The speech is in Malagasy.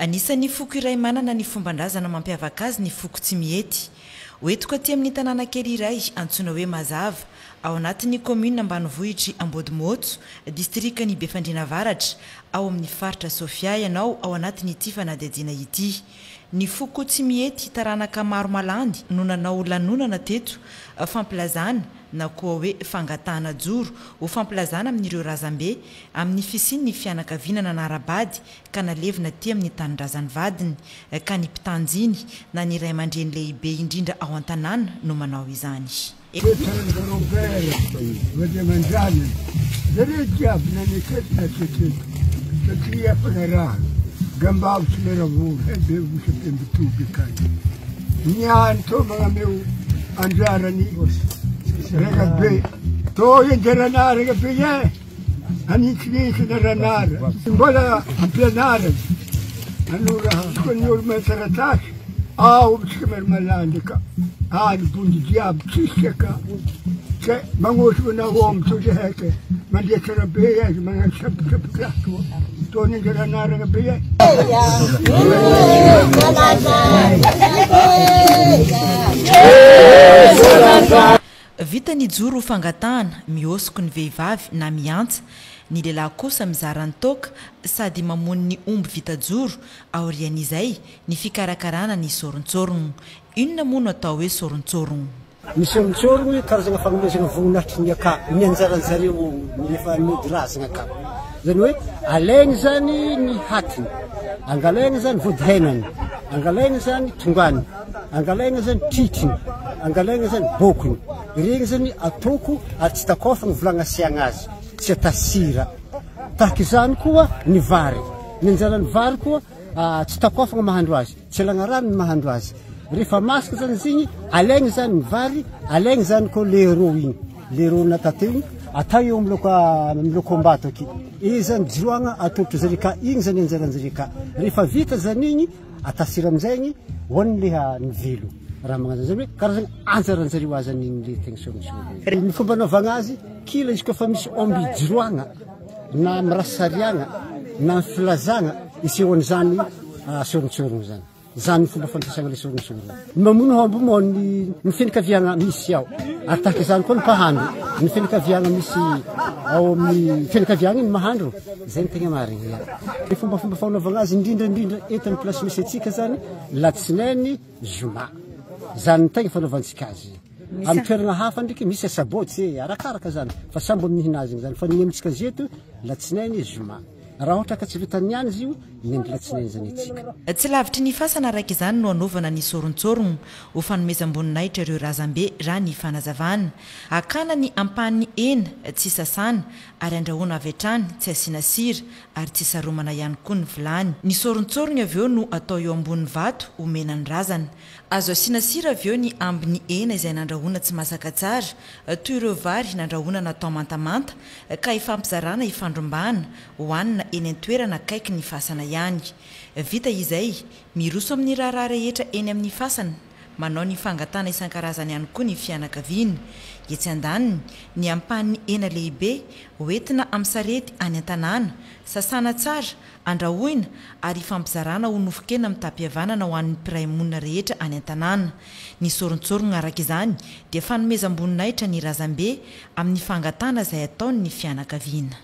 Anisan'ny foko iray manana ny fomban-drazana mampiavaka azy ny foko tsy mihety. Hoentiko aty amin'ny tanàna kely iray antsoina hoe Mazava, ao anatin'ny commune ambanivohitry Ambodimotso, distriktan'ny Befandriana Avaratra, ao amin'ny faritra Sofia ianao ao anatin'ity fanadihadiana ity. Ny foko tsy mihety taranaka maro malandy no nanao lanonana teto, fampilazana na koa hoe fangatahana joro ho fampilazana amin'ireo razambe amin'ny fisian'ny fianakaviana nanarabady ka nalevina ty amin'ny tanindrazany vadiny ka ny mpitanjiny na ny ray aman-dreny lehibe indrindra ao an-tanàna no manao izany. Ragazzi, tu interanare che piglia, anici da ranare, imbola ampianare. Allora, con il mettere attacchi, come malandica, il punto di diavolo, cisca, che mangoso una uomo, tu che, ma di essere bene, ma non c'è più più, tu interanare che piglia. Vita ny joro fangatahana miosoko ny vehivavy na miantsa, ny lehilahy kosa mizara ny toka sady mamono ny omby vita joro aorian'izay ny fikarakarana ny soron-tsorogno. Inona moa no atao hoe soron-tsorogno? Ny soron-tsorogno karazana fanomezana voninahitry ny aka ny anjaran'zareo rehefa mody razana aka. Zany hoe alainy zany ny hatiny, angalaina zany vodihenany, angalaina zany tongany, angalaina zany tritiny, angalaina zany bokony. Regny zany atoko ary tsy takofagny volagna asiagna azy, tsy atasira. Tahaka izany koa ny vary. Ny anjaran'ny vary koa tsy takofagna mahandro azy, tsy alagna rano ny mahandro azy. Rehefa masaka zany zigny, alaigny zany ny vary, alaigny zany koa le ro igny. Le ro natateo atao eo miloko ambato aky. Izy zany jiroagna atopotro zarika, igny zany anjaran'jarika. Rehefa vita zany igny, atasira amizay igny, hoan'ny leha ny velo. Raha magnano zany hoe karazana anjaran'jareo azy an'igny le tegna sorontsoro. Ny fomba anaovagna azy, kila izy koa misy omby jiroagna na mirasariagna na filazagna iseho an'izany sorontsoro zany. Zany fomba fampiasagna le sorontsoro. Mamono omby moa ny fianakaviagna misy ao. Ary tahaka izany koa ny mpahandro, ny fianakaviagna misy ao amin'ny fianakaviagna iny mahandro, zay ny tegna marigny. Ny fomba fanaovagna azy indrindra eto amin'ny place misy atsika zany, latsinainy zoma. Zany tegna fanaovantsika azy. Amin'ny toerana hafa ndraiky misy sabotsy arakaraka zany, fa sambo mihina azy zany. Fa ny amintsika eto latsinainy zoma. Raha ohatra ka tsy vitany ihany izy io, ny andro latsinainy zany atsika. Tsy lavitry ny fasana araka izany no anaovana ny soron-tsorogno ho fanomezam-boninahitra ireo razambe raha ny fanazavana. Akana ny ampahany hena tsy sasana ary andrahoana avy hatrany tsy asiana sira ary tsy saromana ihany koa ny vilany. Ny soron-tsorogno avy eo no atao eo ambony vato omena ny razana. Azo asiana sira avy eo ny ambiny hena izay nandrahoana tsy masaka tsara, toy ireo vary nandrahoana natao mantamanta ka ifampizarana ifandrombahana hoanina eny an-toerana akaiky ny fasana ihany. Vita izay, miroso amin'ny raharaha rehetra eny amin'ny fasana, manao ny fangatana isan-karazany ihany koa ny fianakaviana. Etsy andaniny, ny ampahany hena lehibe hoentina amin'ny sarety any an-tanàna, sasana tsara, andrahoina ary ifampizarana ho nofon-kena amin'ny tapihavanana ho an'ny mpiray monina rehetra any an-tanàna. Ny soron-tsorogno araka izany dia fanomezam-boninahitra ny razambe amin'ny fangatana izay ataony ny fianakaviana.